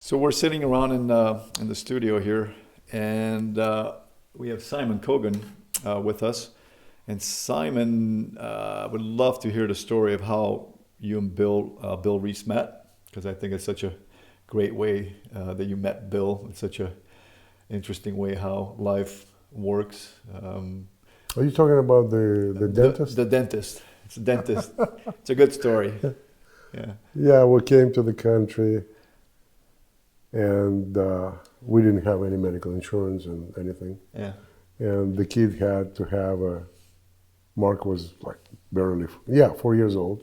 So we're sitting around in the studio here, and we have Simon Kogan with us. And Simon would love to hear the story of how you and Bill Reese met, because I think it's such a great way that you met Bill. It's such a interesting way how life works. Are you talking about the dentist? The dentist. It's a dentist. It's a good story. Yeah. Yeah, we came to the country and we didn't have any medical insurance and anything. Yeah. And the kid had to have Mark was like barely, 4 years old,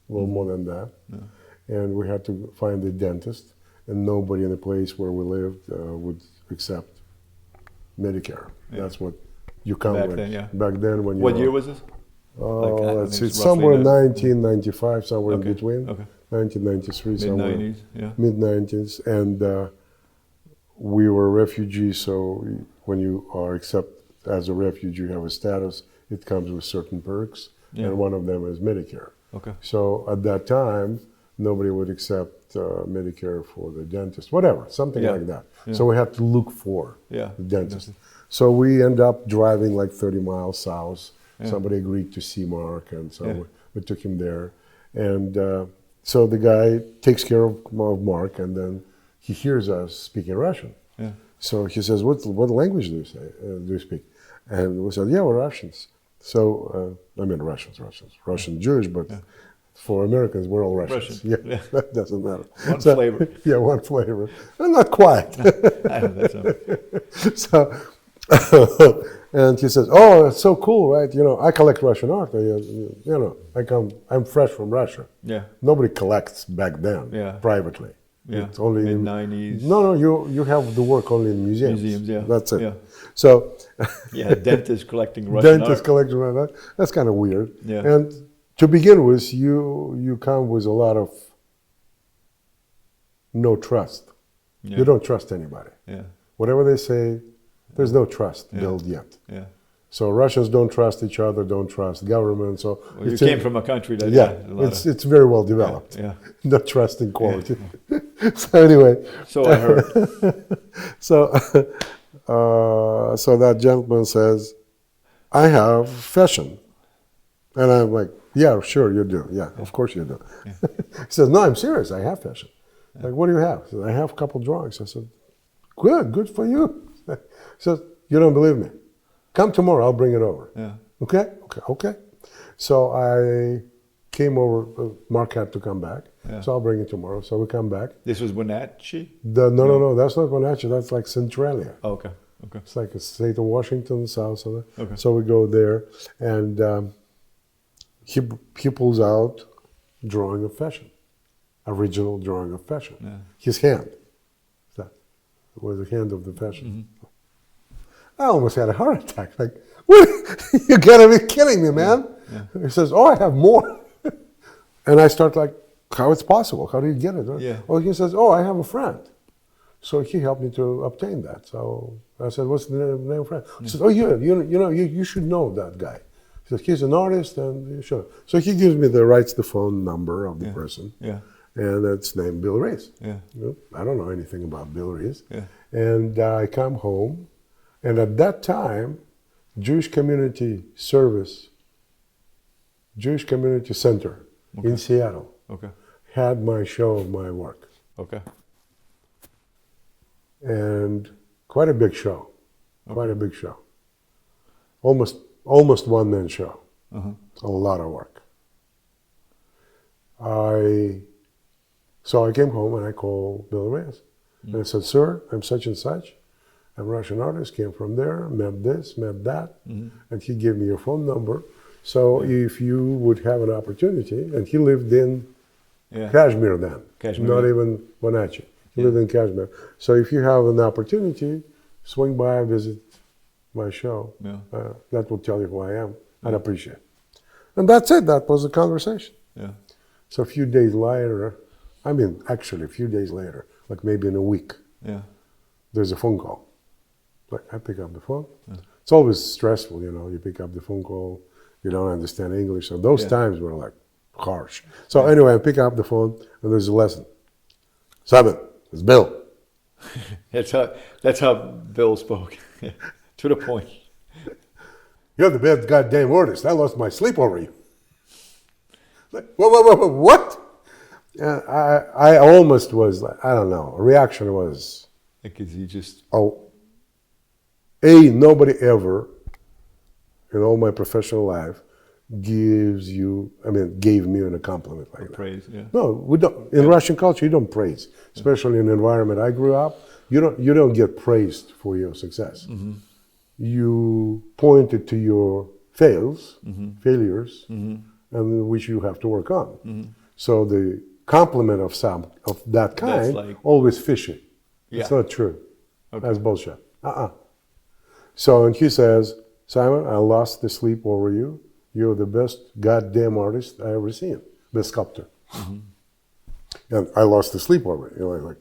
a little more than that. Yeah. And we had to find a dentist, and nobody in the place where we lived would accept Medicare. Yeah. That's what you come back with. then, yeah. Back then when you What year was this? Let's see, somewhere in 1995, somewhere in between. Okay. 1993, somewhere. Mid-90s, yeah. Mid-90s, and we were refugees, so when you are accepted as a refugee, you have a status, it comes with certain perks, and one of them is Medicare. Okay. So at that time, nobody would accept Medicare for the dentist, whatever, something like that. Yeah. So we had to look for the dentist. So we end up driving like 30 miles south. Yeah. Somebody agreed to see Mark, and so we took him there. And so the guy takes care of Mark, and then he hears us speaking Russian. Yeah. So he says, what language do you speak? And we said, yeah, we're Russians. So, I mean Russian Jewish, but for Americans, we're all Russians. Yeah, that doesn't matter. One flavor. Yeah, one flavor. And not quite. So, and he says, oh, it's so cool, right? You know, I collect Russian art. I'm fresh from Russia. Yeah. Nobody collects back then privately. Yeah. It's only mid-90s. No, you have the work only in museums. Yeah. That's it. Yeah. So. Yeah, dentists collecting Russian art. Collecting Russian art. That's kind of weird. Yeah. And to begin with, you come with a lot of no trust. Yeah. You don't trust anybody. Yeah. Whatever they say, there's no trust built yet. Yeah. So Russians don't trust each other, don't trust government. So you came from a country that it's very well developed. Yeah. Not trusting quality. Yeah. So anyway. So I heard. So that gentleman says, I have Feshin. And I'm like, yeah, sure you do. Yeah, of course you do. Yeah. He says, no, I'm serious. I have Feshin. Yeah. Like, what do you have? He said, I have a couple drawings. I said, good for you. He says, you don't believe me. Come tomorrow, I'll bring it over. Yeah. Okay. So I came over, Mark had to come back. Yeah. So I'll bring it tomorrow. So we come back. This was Wenatchee? No, that's not Wenatchee, that's like Centralia. Oh, okay. It's like a state of Washington, south of it. Okay. So we go there, and he pulls out drawing of Feshin, original drawing of Feshin. Yeah. His hand, that was the hand of the Feshin. Mm-hmm. I almost had a heart attack. Like, what? You gotta be kidding me, man. Yeah. He says, oh, I have more. And I start like, how it's possible? How do you get it? Yeah. Well, he says, oh, I have a friend. So he helped me to obtain that. So I said, what's the name of friend? He says, oh, you should know that guy. He says, he's an artist, and you should. So he gives me writes the phone number of the person. Yeah. And it's named Bill Reese. Yeah. I don't know anything about Bill Reese. Yeah. And I come home, and at that time, Jewish Community Center in Seattle had my show of my work. Okay. And quite a big show. Quite a big show. Almost one-man show. A lot of work. So I came home and I called Bill Reese. And I said, sir, I'm such and such. I'm a Russian artist, came from there, met this, met that. And he gave me your phone number. So if you would have an opportunity, and he lived in Kashmir then, not even Wenatchee. He lived in Kashmir. So if you have an opportunity, swing by, visit my show. Yeah. That will tell you who I am. I'd appreciate it. And that's it. That was the conversation. Yeah. So a few days later, actually a few days later, like maybe in a week, there's a phone call. Like I pick up the phone. Yeah. It's always stressful, you pick up the phone call, you don't understand English. So those times were like harsh. So anyway, I pick up the phone and there's a lesson. Simon, it's Bill. That's how Bill spoke, to the point. You're the best goddamn artist. I lost my sleep over you. Like, what? I almost was, I don't know, a reaction was, Because he just... nobody ever, in all my professional life, gave me a compliment like that. Praise, yeah. No, we don't. In Russian culture, you don't praise, especially in the environment I grew up. You don't get praised for your success. Mm-hmm. You pointed to your failures, Mm-hmm. and which you have to work on. Mm-hmm. So the compliment of that kind always fishy. Yeah. It's not true. Okay. That's bullshit. So and he says, Simon, I lost the sleep over you. You're the best goddamn artist I ever seen. The sculptor. Mm-hmm. And I lost the sleep over you. Like,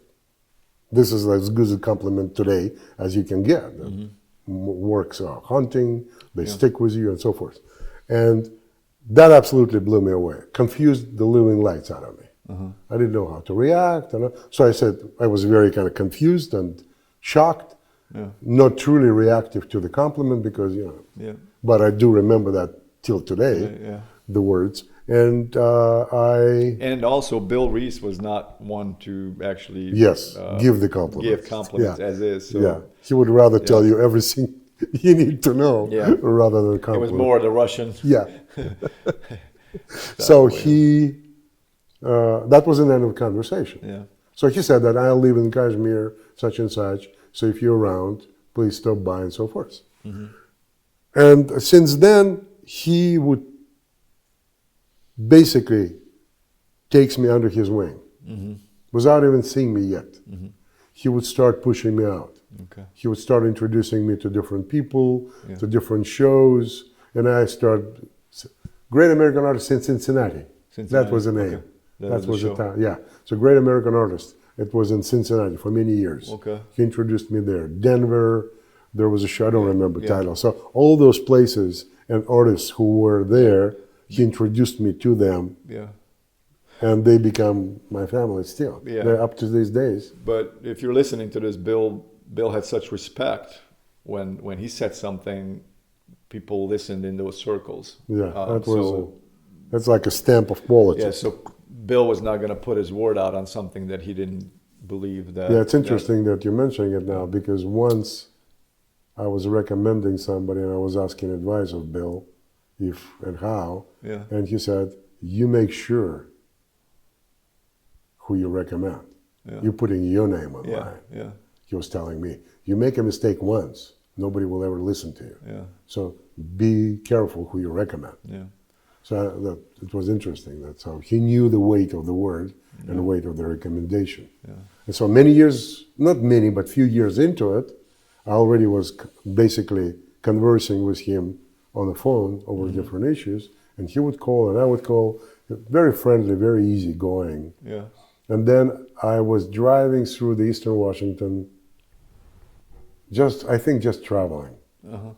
this is as good a compliment today as you can get. Mm-hmm. Works are haunting, they stick with you and so forth. And that absolutely blew me away. Confused the living lights out of me. Uh-huh. I didn't know how to react. So I said, I was very kind of confused and shocked, not truly reactive to the compliment because, but I do remember that till today, the words. And And also, Bill Reese was not one to actually... give the compliments. Give compliments as is. So. Yeah, he would rather tell you everything you need to know rather than compliment. It was more the Russian. Yeah. So that was the end of the conversation. Yeah. So he said that I live in Kashmir, such and such, so if you're around, please stop by and so forth. Mm-hmm. And since then, he would basically takes me under his wing without even seeing me yet. Mm-hmm. He would start pushing me out. Okay. He would start introducing me to different people, to different shows, and I started Great American Artist in Cincinnati. That was the name. Okay. That was the town. Yeah. So Great American Artist. It was in Cincinnati for many years. Okay. He introduced me there. Denver, there was a show, I don't remember the title. So all those places and artists who were there, he introduced me to them. Yeah. And they become my family still. Yeah. They're up to these days. But if you're listening to this, Bill had such respect when he said something, people listened in those circles. Yeah, that's like a stamp of quality. Yeah, so Bill was not going to put his word out on something that he didn't believe that. Yeah, it's interesting that you're mentioning it now because once I was recommending somebody and I was asking advice of Bill, if and how, and he said, you make sure who you recommend. Yeah. You're putting your name on line. Yeah. He was telling me, you make a mistake once, nobody will ever listen to you. Yeah. So be careful who you recommend. Yeah. So it was interesting. That's how he knew the weight of the word and the weight of the recommendation. Yeah. And so many years, not many, but few years into it, I already was basically conversing with him on the phone over different issues. And he would call and I would call. Very friendly, very easygoing. Yeah. And then I was driving through the Eastern Washington, just traveling. Uh-huh.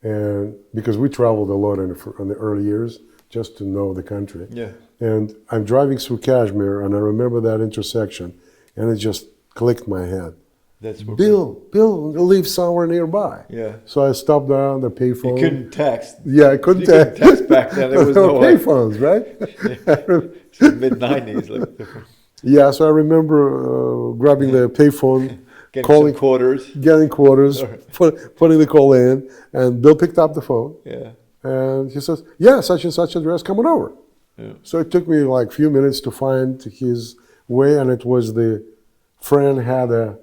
And because we traveled a lot in the early years, just to know the country. Yeah. And I'm driving through Kashmir, and I remember that intersection, and it just clicked my head. Bill lives somewhere nearby. Yeah. So I stopped down the payphone. You couldn't text. Yeah, I couldn't text. Couldn't text back then. There was no payphones, right? Mid-90s. Yeah, so I remember grabbing the payphone, getting quarters, putting the call in, and Bill picked up the phone. Yeah. And he says, yeah, such and such address, come on over. Yeah. So it took me like a few minutes to find his way, and it was the friend had a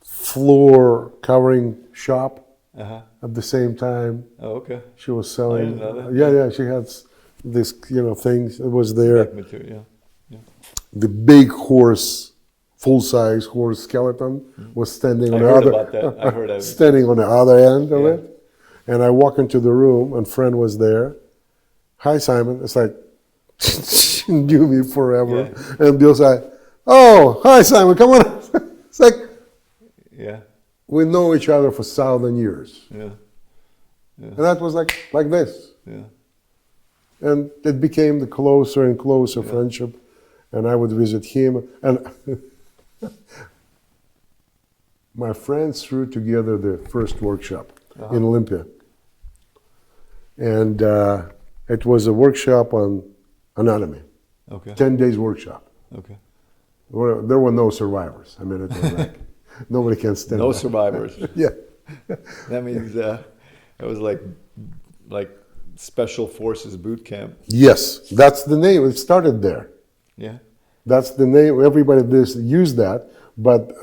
floor covering shop at the same time. Oh, okay. She was selling. I didn't know that. Yeah, she had this, things. It was there. Material, yeah. The big horse, full-size horse skeleton was standing on the other. I heard of it. Standing on the other end of it, and I walk into the room, and friend was there. Hi, Simon. It's like she knew me forever, and Bill said, "Oh, hi, Simon. Come on." It's like. Yeah. We know each other for 1,000 years. Yeah. And that was like this. Yeah. And it became the closer and closer friendship. And I would visit him. And my friends threw together the first workshop in Olympia. And it was a workshop on anatomy. Okay. 10 days workship. Okay. There were no survivors. I mean, it was like, nobody can stand No that. survivors. Yeah. That means it was like Special Forces boot camp. Yes, that's the name. It started there. Yeah. That's the name. Everybody used that, but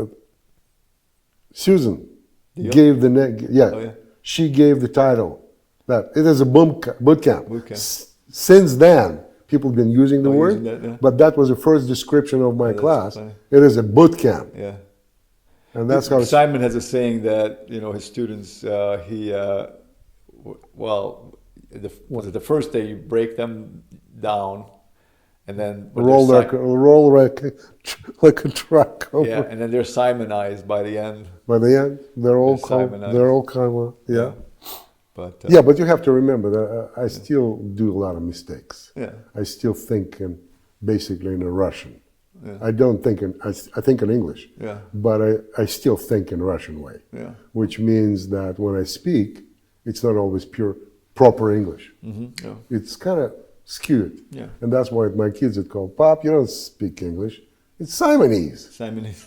Susan gave the name. Yeah, Oh, yeah. She gave the title. That it is a boot camp. Boot camp. Since then, people have been using the word, using that, yeah. but that was the first description of my that's class. funny. It is a boot camp, Yeah. and that's how. Simon has a saying that his students was it the first day you break them down, and then roll like a truck over. Yeah, and then they're Simonized by the end. By the end, they're all Simonized. they're all kind of yeah. But But you have to remember that I still do a lot of mistakes. Yeah. I still think basically in a Russian. Yeah. I don't think I think in English. Yeah. But I still think in Russian way. Yeah. Which means that when I speak, it's not always pure proper English. Mm-hmm. Yeah. It's kind of skewed. Yeah. And that's why my kids would call, Pop, you don't speak English. It's Simonese. Simonized.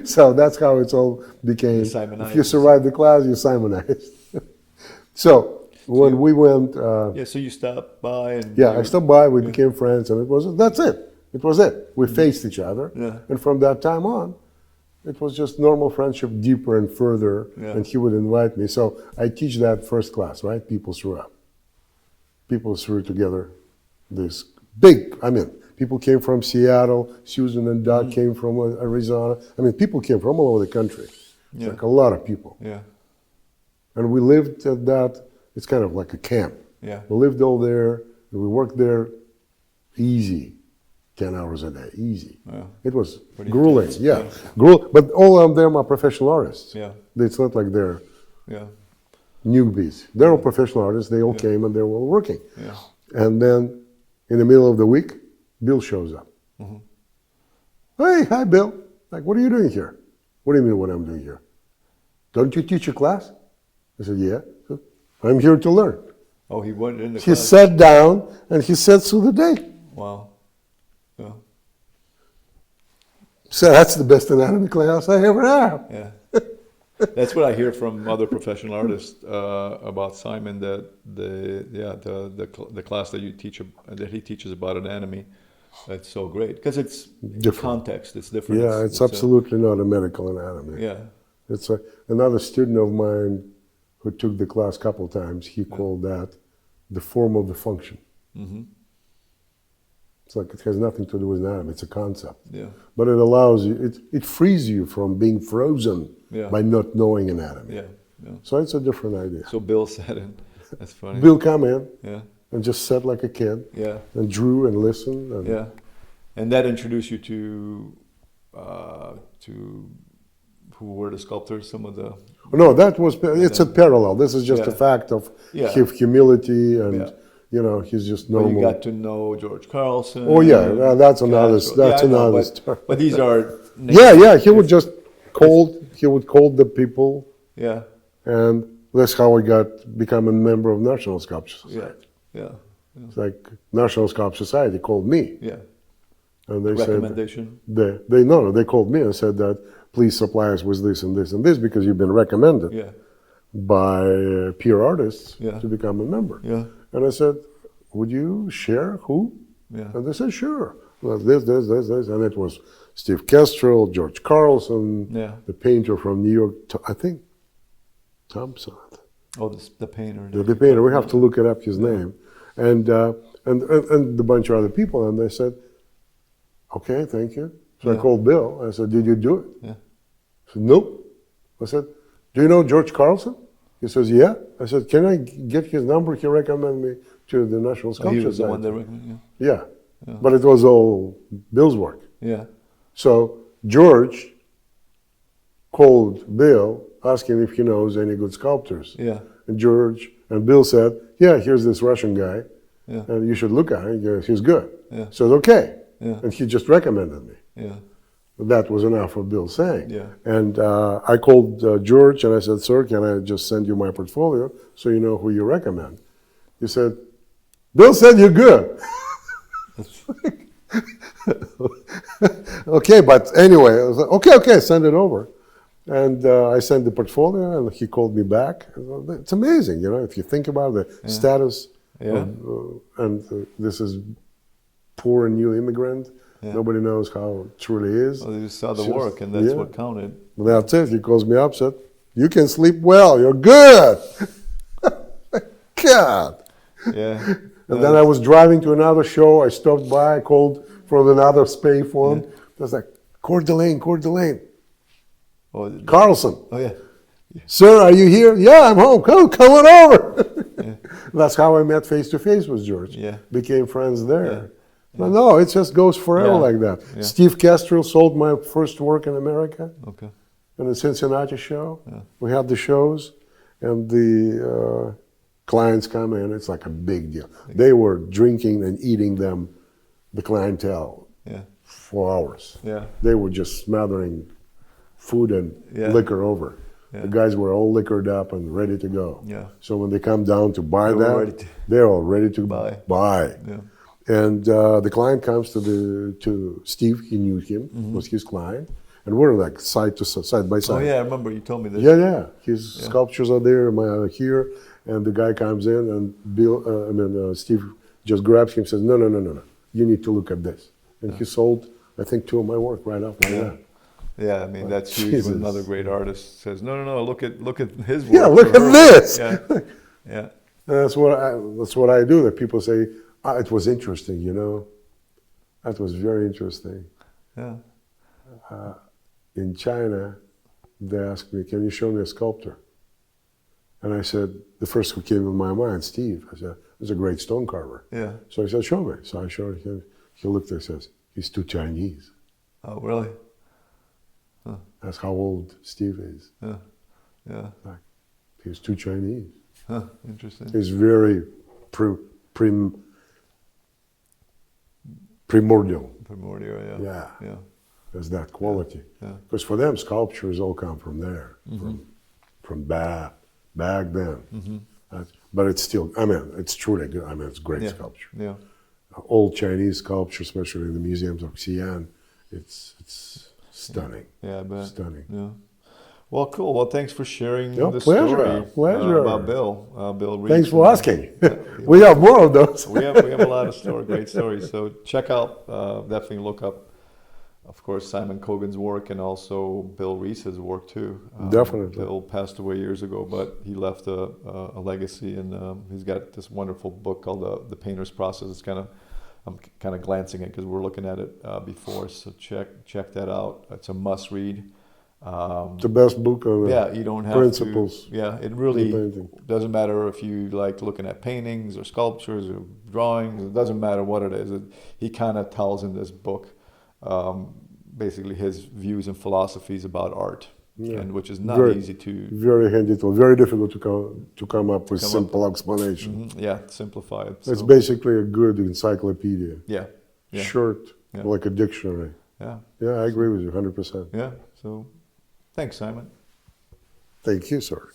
So that's how it's all became. Simonized. If you survive the class, you're Simonized. So when we went, So you stopped by and I stopped by. We became friends, and that's it. It was it. We faced each other, and from that time on, it was just normal friendship, deeper and further. Yeah. And he would invite me. So I teach that first class, right? People threw up. People threw together this big. I mean, people came from Seattle. Susan and Doug came from Arizona. I mean, people came from all over the country. It's like a lot of people. Yeah. And we lived at that, it's kind of like a camp. Yeah. We lived all there, and we worked there easy, 10 hours a day, easy. Yeah. It was Pretty grueling, intense, But all of them are professional artists. Yeah. It's not like they're Yeah. newbies. They're all professional artists. They all came and they were all working. Yeah. And then in the middle of the week, Bill shows up. Mm-hmm. Hey, hi, Bill. Like, what are you doing here? What do you mean what I'm doing here? Don't you teach a class? I said, yeah. So, I'm here to learn. Oh, he went in the He class. sat down and he sat through the day. Wow. Yeah. So that's the best anatomy class I ever had. Yeah. That's what I hear from other professional artists about Simon. That the class that he teaches about anatomy, it's so great because it's Different. context. It's different. Yeah, it's absolutely not a medical anatomy. Yeah. It's another student of mine who took the class a couple times. He called that the form of the function. Mm-hmm. It's like it has nothing to do with anatomy. It's a concept. Yeah. But it allows you. It frees you from being frozen by not knowing anatomy. Yeah. Yeah. So it's a different idea. So Bill sat in. That's funny. Bill come in Yeah. and just sat like a kid Yeah. and drew and listened. And Yeah. And that introduced you to who were the sculptors? Some of the. No, that was. It's a parallel. This is just a fact of humility and. You know, he's just normal. Well, you got to know George Carlson. Oh yeah, that's another. That's another story. But these are. Yeah. He would just He would call the people. Yeah. And that's how I become a member of National Sculpture Society. Yeah. It's like National Sculpture Society called me. Yeah. And they recommendation. Said they called me and said that please supply us with this and this and this because you've been recommended by peer artists to become a member. Yeah. And I said, would you share who? Yeah. And they said, sure. Well, this. And it was Steve Kestrel, George Carlson, the painter from New York, I think Thompson. Oh, the painter. The painter, we have to look it up, his name. And a bunch of other people. And they said, okay, thank you. So I called Bill. I said, did you do it? Yeah. He said, nope. I said, do you know George Carlson? He says, yeah. I said, can I get his number? He recommended me to the National Sculpture Society. He was the one that recommended you? Yeah. But it was all Bill's work. Yeah. So George called Bill asking if he knows any good sculptors. Yeah. And Bill said, yeah, here's this Russian guy. Yeah. And you should look at him. He's good. Yeah. So okay. Yeah. And he just recommended me. Yeah. That was enough for Bill saying. Yeah. And I called George and I said, sir, can I just send you my portfolio so you know who you recommend? He said, Bill said you're good. Okay, but anyway, I was like, okay, send it over. And I sent the portfolio and he called me back. It's amazing, if you think about the status this is poor and new immigrant. Yeah. Nobody knows how it truly is. Well, they just saw the work, and that's what counted. That's it. He calls me up, said, you can sleep well. You're good. God. Yeah. And then I was driving to another show. I stopped by, called for another spay phone. I was like, Coeur d'Alene. Oh, Carlson. Oh, yeah. Sir, are you here? Yeah, I'm home. Come on over. Yeah. That's how I met face to face with George. Yeah. Became friends there. Yeah. No, it just goes forever like that. Yeah. Steve Kestrel sold my first work in America. Okay. In the Cincinnati show. Yeah. We had the shows, and the clients come in. It's like a big deal. They were drinking and eating them, the clientele, for hours. Yeah. They were just smothering food and liquor over. Yeah. The guys were all liquored up and ready to go. Yeah. So when they come down to buy they're all ready to buy. Yeah. And the client comes to Steve. He knew him. Mm-hmm. Was his client, and we're like side by side. Oh yeah, I remember you told me this. Yeah. His sculptures are there. Here, and the guy comes in, and Steve just grabs him, and says, "No. You need to look at this." And he sold, I think, 2 of my work right off like that. Yeah, I mean that's huge. When another great artist says, "No, look at his work." Yeah, look at this. Yeah. That's what I do. That people say, it was interesting, That was very interesting. Yeah. In China, they asked me, "Can you show me a sculptor?" And I said, the first who came in my mind, Steve. I said, "He's a great stone carver." Yeah. So I said, "Show me." So I showed him. He looked there and says, "He's too Chinese." Oh, really? Huh. That's how old Steve is. Yeah. Like, he's too Chinese. Huh. Interesting. He's very primordial. Primordial, yeah. There's that quality. Because for them, sculptures all come from there, from back then. Mm-hmm. But it's still, it's truly good. It's great sculpture. Yeah. Old Chinese sculpture, especially in the museums of Xi'an, it's stunning. Yeah, I bet. Stunning. Yeah. Well, cool. Well, thanks for sharing the story about Bill Reese. Thanks for asking. We have more of those. we have a lot of great stories. So check out, definitely look up, of course, Simon Kogan's work and also Bill Reese's work too. Definitely. Bill passed away years ago, but he left a legacy, and he's got this wonderful book called The Painter's Process. I'm kind of glancing at because we're looking at it before. So check that out. It's a must read. The best book on you don't have principles. It really doesn't matter if you like looking at paintings or sculptures or drawings. It doesn't matter what it is. He kind of tells in this book basically his views and philosophies about art, and which is not easy to. Very handy tool. Very difficult to come up with simple explanation. Mm-hmm. Yeah, simplify it. It's basically a good encyclopedia. Yeah. Short, like a dictionary. Yeah. Yeah, I agree with you 100%. Yeah. So. Thanks, Simon. Thank you, sir.